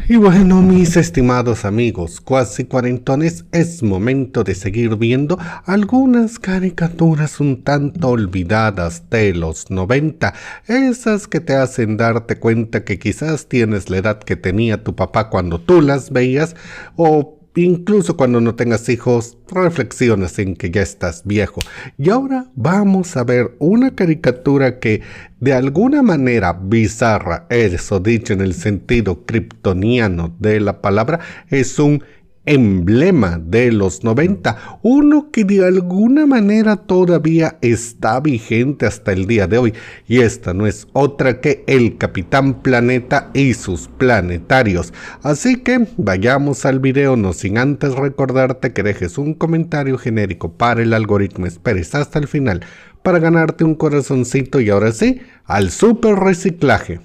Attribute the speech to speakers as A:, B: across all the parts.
A: Y bueno, mis estimados amigos cuasi cuarentones, es momento de seguir viendo algunas caricaturas un tanto olvidadas de los 90, esas que te hacen darte cuenta que quizás tienes la edad que tenía tu papá cuando tú las veías, o incluso cuando no tengas hijos, reflexionas en que ya estás viejo. Y ahora vamos a ver una caricatura que de alguna manera bizarra, eso dicho en el sentido kryptoniano de la palabra, es un emblema de los 90, uno que de alguna manera todavía está vigente hasta el día de hoy, y esta no es otra que el Capitán Planeta y sus planetarios. Así que vayamos al video, no sin antes recordarte que dejes un comentario genérico para el algoritmo, esperes hasta el final para ganarte un corazoncito, y ahora sí, al super reciclaje.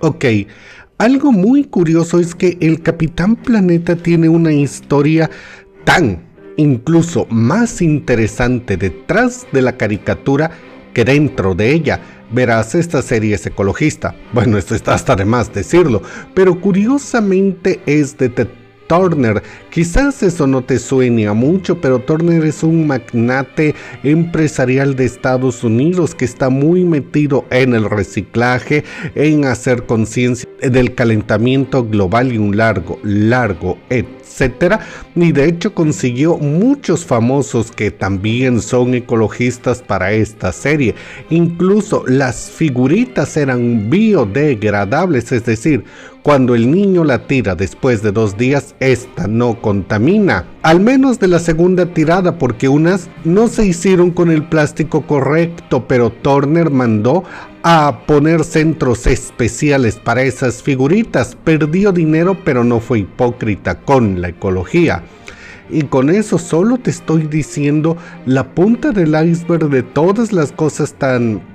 A: Ok. Algo muy curioso es que el Capitán Planeta tiene una historia tan, incluso más interesante detrás de la caricatura que dentro de ella. Verás, esta serie es ecologista. Bueno, esto está hasta de más decirlo, pero curiosamente es de Turner. Quizás eso no te suene a mucho, pero Turner es un magnate empresarial de Estados Unidos que está muy metido en el reciclaje, en hacer conciencia del calentamiento global y un largo, etcétera. Y de hecho consiguió muchos famosos que también son ecologistas para esta serie. Incluso las figuritas eran biodegradables, es decir, cuando el niño la tira después de 2 días, esta no contamina. Al menos de la segunda tirada, porque unas no se hicieron con el plástico correcto, pero Turner mandó a poner centros especiales para esas figuritas. Perdió dinero, pero no fue hipócrita con la ecología. Y con eso solo te estoy diciendo la punta del iceberg de todas las cosas tan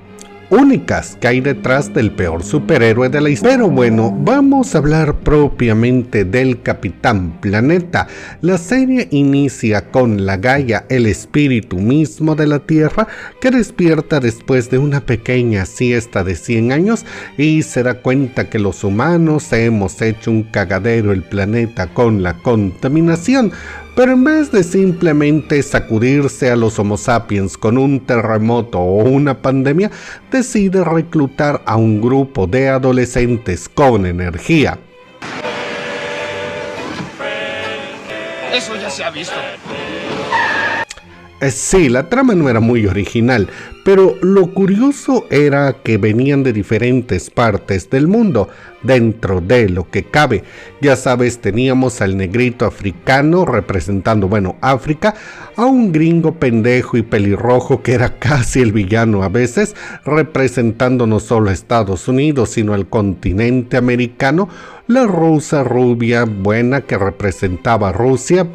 A: únicas que hay detrás del peor superhéroe de la historia. Pero bueno, vamos a hablar propiamente del Capitán Planeta. La serie inicia con la Gaia, el espíritu mismo de la Tierra, que despierta después de una pequeña siesta de 100 años y se da cuenta que los humanos hemos hecho un cagadero el planeta con la contaminación. Pero en vez de simplemente sacudirse a los Homo sapiens con un terremoto o una pandemia, decide reclutar a un grupo de adolescentes con energía.
B: Eso ya se ha visto.
A: Sí, la trama no era muy original, pero lo curioso era que venían de diferentes partes del mundo, dentro de lo que cabe. Ya sabes, teníamos al negrito africano representando, África, a un gringo pendejo y pelirrojo que era casi el villano a veces, representando no solo a Estados Unidos, sino al continente americano, la rusa rubia buena que representaba a Rusia,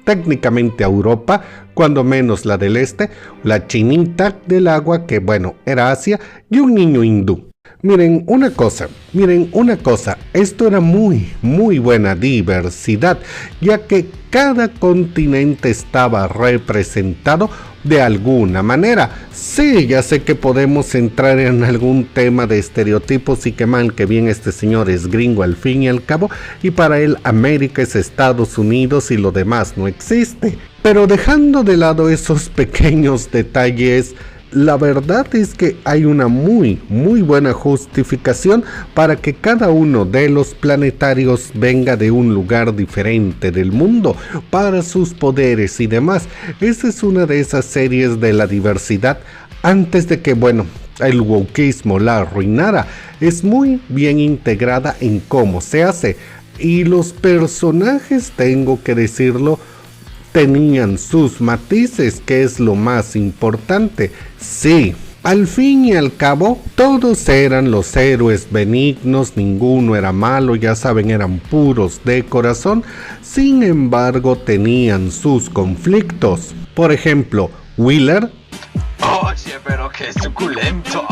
A: técnicamente a Europa, cuando menos la del este, la chinita del agua que era Asia, y un niño hindú. Miren una cosa, esto era muy buena diversidad, ya que cada continente estaba representado de alguna manera. Sí, ya sé que podemos entrar en algún tema de estereotipos y que mal que bien este señor es gringo al fin y al cabo, y para él América es Estados Unidos y lo demás no existe. Pero dejando de lado esos pequeños detalles, la verdad es que hay una muy buena justificación para que cada uno de los planetarios venga de un lugar diferente del mundo para sus poderes y demás. Esa es una de esas series de la diversidad antes de que, el wokismo la arruinara. Es muy bien integrada en cómo se hace, y los personajes, tengo que decirlo, tenían sus matices, que es lo más importante. Sí, al fin y al cabo, todos eran los héroes benignos, ninguno era malo, ya saben, eran puros de corazón. Sin embargo, tenían sus conflictos. Por ejemplo, Wheeler.
B: Oye, pero qué suculento.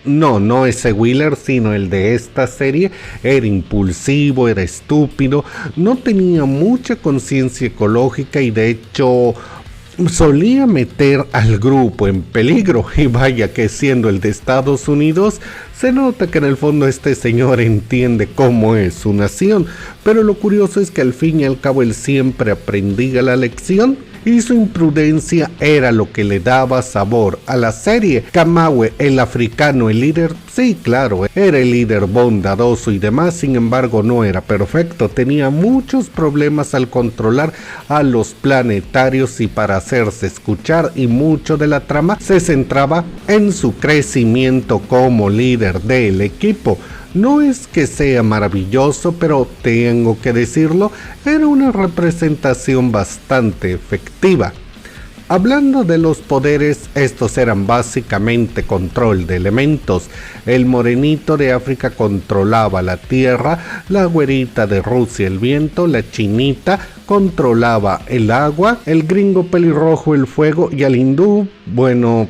A: No ese Wheeler, sino el de esta serie. Era impulsivo, era estúpido, no tenía mucha conciencia ecológica y de hecho solía meter al grupo en peligro. Y vaya que siendo el de Estados Unidos, Se nota que en el fondo este señor entiende cómo es su nación, pero lo curioso es que al fin y al cabo él siempre aprendía la lección y su imprudencia era lo que le daba sabor a la serie. Kamawe, el africano, el líder, sí, claro, era el líder bondadoso y demás, sin embargo no era perfecto, tenía muchos problemas al controlar a los planetarios y para hacerse escuchar, y mucho de la trama se centraba en su crecimiento como líder del equipo. No es que sea maravilloso, pero tengo que decirlo, era una representación bastante efectiva. Hablando de los poderes, estos eran básicamente control de elementos. El morenito de África controlaba la tierra, la güerita de Rusia el viento, la chinita controlaba el agua, el gringo pelirrojo el fuego y al hindú, bueno,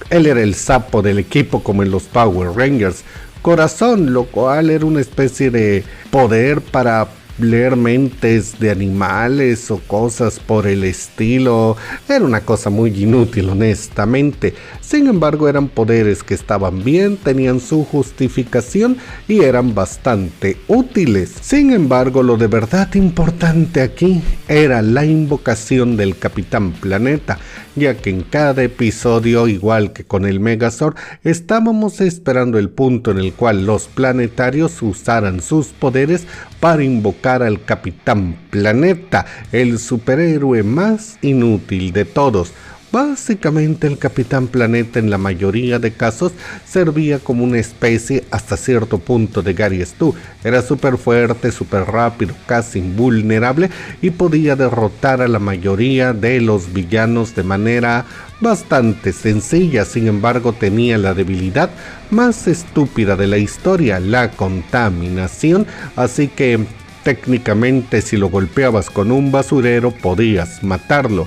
A: él era el sapo del equipo como en los Power Rangers. Corazón, lo cual era una especie de poder para leer mentes de animales o cosas por el estilo. Era una cosa muy inútil, honestamente. Sin embargo, eran poderes que estaban bien, tenían su justificación y eran bastante útiles. Sin embargo, lo de verdad importante aquí era la invocación del Capitán Planeta, ya que en cada episodio, igual que con el Megazord, estábamos esperando el punto en el cual los planetarios usaran sus poderes para invocar al Capitán Planeta, el superhéroe más inútil de todos. Básicamente el Capitán Planeta en la mayoría de casos servía como una especie hasta cierto punto de Gary Stu. Era súper fuerte, súper rápido, casi invulnerable y podía derrotar a la mayoría de los villanos de manera bastante sencilla. Sin embargo, tenía la debilidad más estúpida de la historia, la contaminación, así que técnicamente si lo golpeabas con un basurero podías matarlo.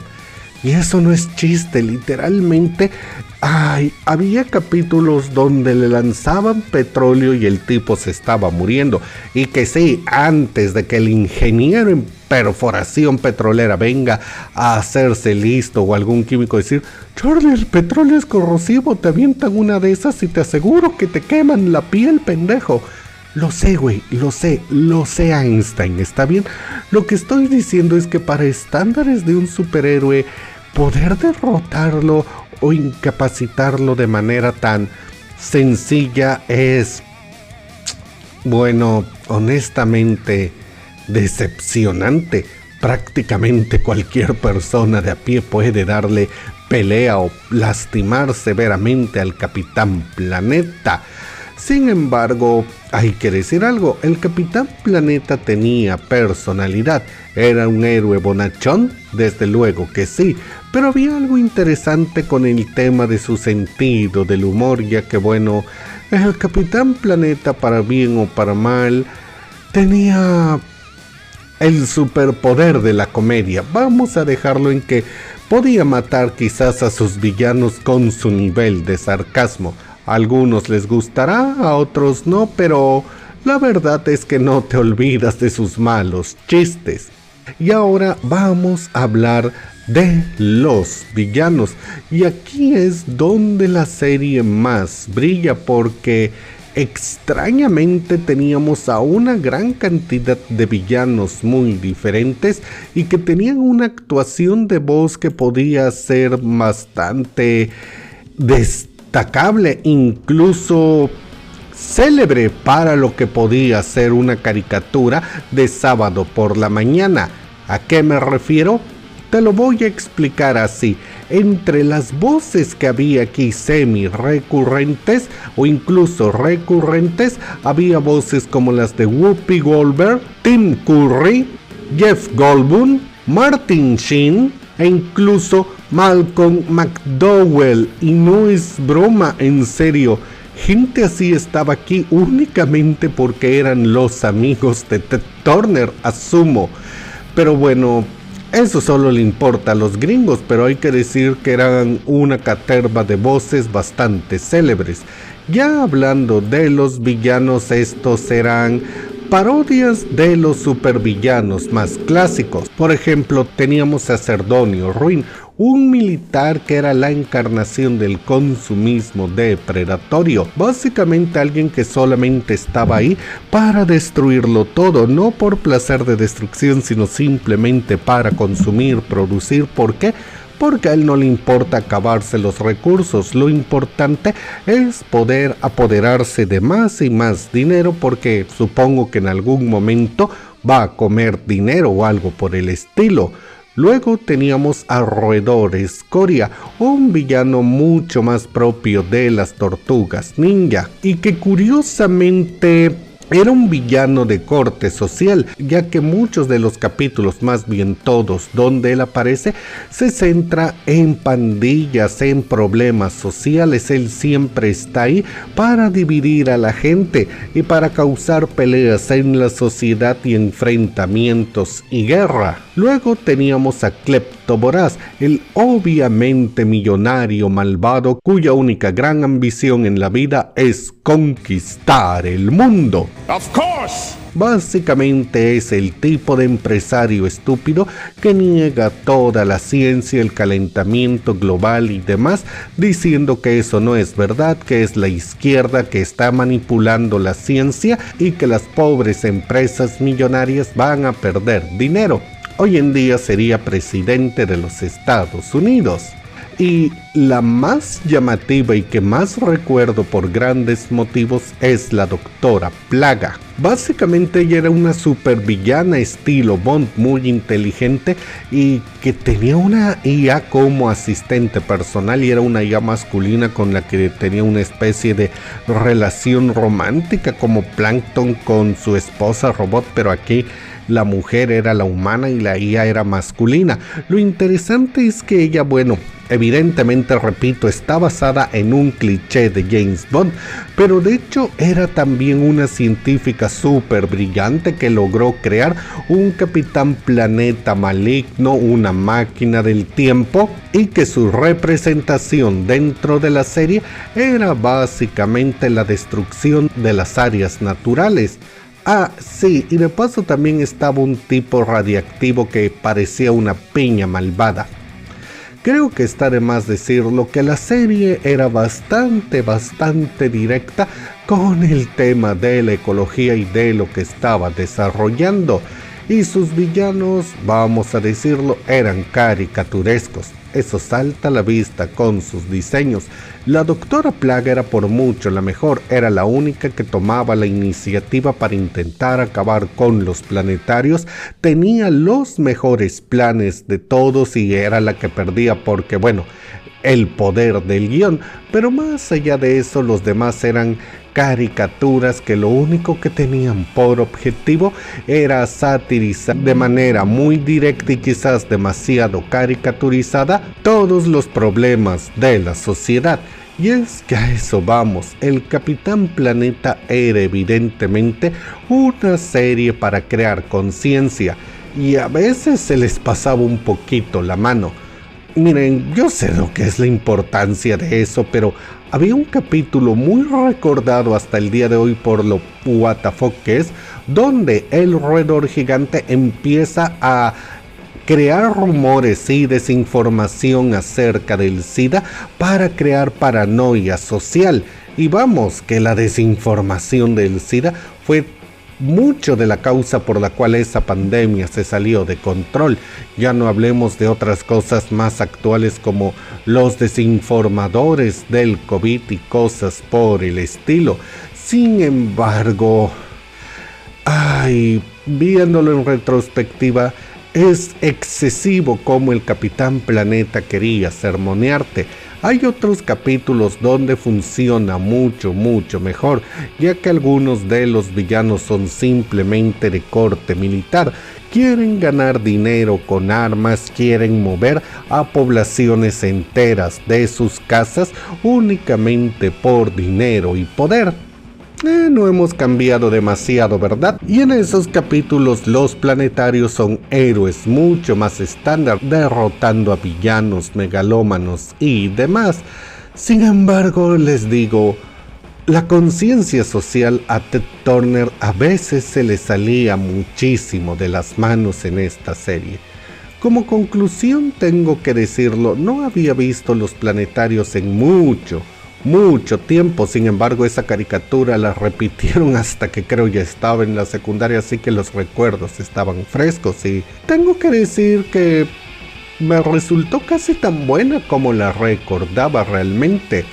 A: Y eso no es chiste, literalmente, había capítulos donde le lanzaban petróleo y el tipo se estaba muriendo. Y que sí, antes de que el ingeniero en perforación petrolera venga a hacerse listo o algún químico decir, Charlie, el petróleo es corrosivo, te avientan una de esas y te aseguro que te queman la piel, pendejo. Lo sé, güey, lo sé Einstein, ¿está bien? Lo que estoy diciendo es que para estándares de un superhéroe, poder derrotarlo o incapacitarlo de manera tan sencilla es, bueno, honestamente, decepcionante. Prácticamente cualquier persona de a pie puede darle pelea o lastimar severamente al Capitán Planeta. Sin embargo, hay que decir algo, el Capitán Planeta tenía personalidad, era un héroe bonachón, desde luego que sí, pero había algo interesante con el tema de su sentido del humor, ya que bueno, el Capitán Planeta, para bien o para mal, tenía el superpoder de la comedia. Vamos a dejarlo en que podía matar quizás a sus villanos con su nivel de sarcasmo. A algunos les gustará, a otros no, pero la verdad es que no te olvidas de sus malos chistes. Y ahora vamos a hablar de los villanos. Y aquí es donde la serie más brilla, porque extrañamente teníamos a una gran cantidad de villanos muy diferentes y que tenían una actuación de voz que podía ser bastante destacable, incluso célebre para lo que podía ser una caricatura de sábado por la mañana. ¿A qué me refiero? Te lo voy a explicar así. Entre las voces que había aquí semi-recurrentes o incluso recurrentes, había voces como las de Whoopi Goldberg, Tim Curry, Jeff Goldblum, Martin Sheen e incluso Malcolm McDowell. Y no es broma, en serio. Gente así estaba aquí únicamente porque eran los amigos de Ted Turner, asumo. Pero bueno, eso solo le importa a los gringos, pero hay que decir que eran una caterva de voces bastante célebres. Ya hablando de los villanos, estos eran parodias de los supervillanos más clásicos. Por ejemplo, teníamos a Cerdonio Ruin, un militar que era la encarnación del consumismo depredatorio, básicamente alguien que solamente estaba ahí para destruirlo todo, no por placer de destrucción, sino simplemente para consumir, producir. ¿Por qué? Porque a él no le importa acabarse los recursos, lo importante es poder apoderarse de más y más dinero, porque supongo que en algún momento va a comer dinero o algo por el estilo. Luego teníamos a Roedor Escoria, un villano mucho más propio de las Tortugas Ninja, y que curiosamente era un villano de corte social, ya que muchos de los capítulos, más bien todos, donde él aparece, se centra en pandillas, en problemas sociales. Él siempre está ahí para dividir a la gente y para causar peleas en la sociedad y enfrentamientos y guerra. Luego teníamos a Clepto Voraz, el obviamente millonario malvado cuya única gran ambición en la vida es conquistar el mundo.
B: Of course.
A: Básicamente es el tipo de empresario estúpido que niega toda la ciencia, el calentamiento global y demás, diciendo que eso no es verdad, que es la izquierda que está manipulando la ciencia y que las pobres empresas millonarias van a perder dinero. Hoy en día sería presidente de los Estados Unidos. Y la más llamativa y que más recuerdo por grandes motivos es la Doctora Plaga. Básicamente ella era una supervillana estilo Bond, muy inteligente y que tenía una IA como asistente personal, y era una IA masculina con la que tenía una especie de relación romántica como Plankton con su esposa robot, pero aquí la mujer era la humana y la IA era masculina. Lo interesante es que ella, bueno, evidentemente, repito, está basada en un cliché de James Bond, pero de hecho era también una científica súper brillante que logró crear un Capitán Planeta maligno, una máquina del tiempo, y que su representación dentro de la serie era básicamente la destrucción de las áreas naturales. Ah, sí, y de paso también estaba un tipo radiactivo que parecía una piña malvada. Creo que está de más decirlo que la serie era bastante directa con el tema de la ecología y de lo que estaba desarrollando. Y sus villanos, vamos a decirlo, eran caricaturescos. Eso salta a la vista con sus diseños. La Doctora Plaga era por mucho la mejor, era la única que tomaba la iniciativa para intentar acabar con los planetarios, tenía los mejores planes de todos y era la que perdía porque, bueno, el poder del guión. Pero más allá de eso, los demás eran caricaturas que lo único que tenían por objetivo era satirizar de manera muy directa y quizás demasiado caricaturizada todos los problemas de la sociedad. Y es que a eso vamos, el Capitán Planeta era evidentemente una serie para crear conciencia y a veces se les pasaba un poquito la mano. Miren, yo sé lo que es la importancia de eso, pero había un capítulo muy recordado hasta el día de hoy por lo WTF que es, donde el roedor gigante empieza a crear rumores y desinformación acerca del SIDA para crear paranoia social. Y vamos, que la desinformación del SIDA fue mucho de la causa por la cual esa pandemia se salió de control. Ya no hablemos de otras cosas más actuales como los desinformadores del COVID y cosas por el estilo. Sin embargo, viéndolo en retrospectiva, es excesivo como el Capitán Planeta quería sermonearte. Hay otros capítulos donde funciona mucho mejor, ya que algunos de los villanos son simplemente de corte militar. Quieren ganar dinero con armas, quieren mover a poblaciones enteras de sus casas únicamente por dinero y poder. No hemos cambiado demasiado, ¿verdad? Y en esos capítulos los planetarios son héroes mucho más estándar, derrotando a villanos, megalómanos y demás. Sin embargo, les digo, la conciencia social a Ted Turner a veces se le salía muchísimo de las manos en esta serie. Como conclusión tengo que decirlo, no había visto los planetarios en mucho tiempo. Sin embargo, esa caricatura la repitieron hasta que creo ya estaba en la secundaria, así que los recuerdos estaban frescos y tengo que decir que me resultó casi tan buena como la recordaba realmente.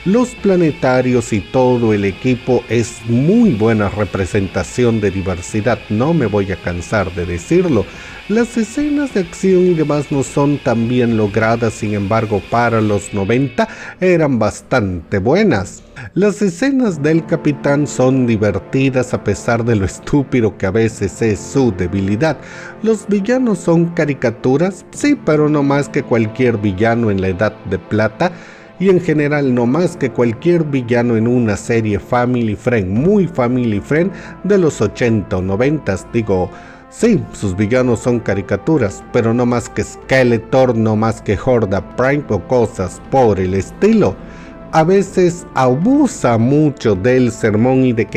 A: Los planetarios y todo el equipo es muy buena representación de diversidad, no me voy a cansar de decirlo. Las escenas de acción y demás no son tan bien logradas, sin embargo para los 90 eran bastante buenas. Las escenas del capitán son divertidas a pesar de lo estúpido que a veces es su debilidad. Los villanos son caricaturas, sí, pero no más que cualquier villano en la Edad de Plata. Y en general no más que cualquier villano en una serie family friend, muy family friend de los 80 o 90, digo, sí, sus villanos son caricaturas, pero no más que Skeletor, no más que Horda Prime o cosas por el estilo. A veces abusa mucho del sermón y de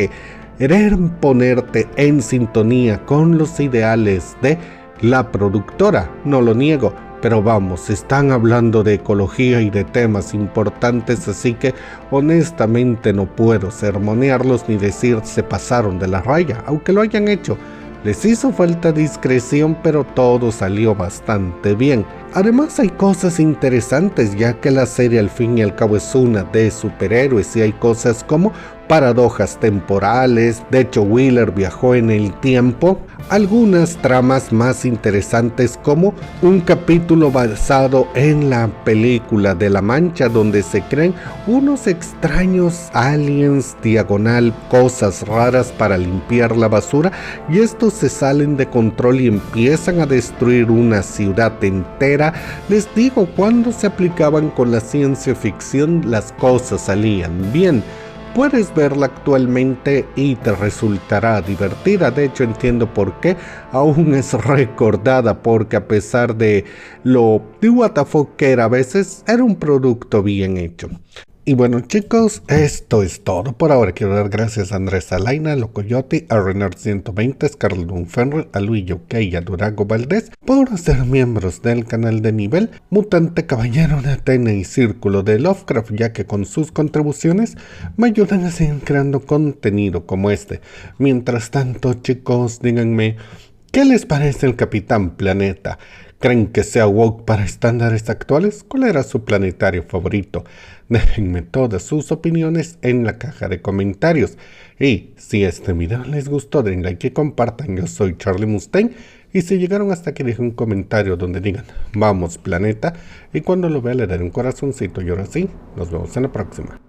A: querer ponerte en sintonía con los ideales de la productora, no lo niego. Pero vamos, están hablando de ecología y de temas importantes, así que honestamente no puedo sermonearlos ni decir se pasaron de la raya, aunque lo hayan hecho. Les hizo falta discreción, pero todo salió bastante bien. Además hay cosas interesantes, ya que la serie al fin y al cabo es una de superhéroes y hay cosas como paradojas temporales. De hecho, Wheeler viajó en el tiempo. Algunas tramas más interesantes, como un capítulo basado en la película de La Mancha, donde se creen unos extraños aliens diagonal, cosas raras para limpiar la basura, y estos se salen de control y empiezan a destruir una ciudad entera. Les digo, cuando se aplicaban con la ciencia ficción, las cosas salían bien. Puedes verla actualmente y te resultará divertida. De hecho, entiendo por qué aún es recordada, porque a pesar de lo de WTF que era a veces, era un producto bien hecho. Y bueno, chicos, esto es todo por ahora. Quiero dar gracias a Andrés Alaina, a Locoyote, a Renard 120, a Scarlett Dunferrer, a Luis Yoke y a Durago Valdés por ser miembros del canal de Nivel, Mutante, Caballero de Atena y Círculo de Lovecraft, ya que con sus contribuciones me ayudan a seguir creando contenido como este. Mientras tanto, chicos, díganme, ¿qué les parece el Capitán Planeta? ¿Creen que sea woke para estándares actuales? ¿Cuál era su planetario favorito? Déjenme todas sus opiniones en la caja de comentarios. Y si este video les gustó, den like y compartan. Yo soy Charlie Mustaine. Y si llegaron hasta aquí, dejen un comentario donde digan vamos planeta. Y cuando lo vea le daré un corazoncito. Y ahora sí, nos vemos en la próxima.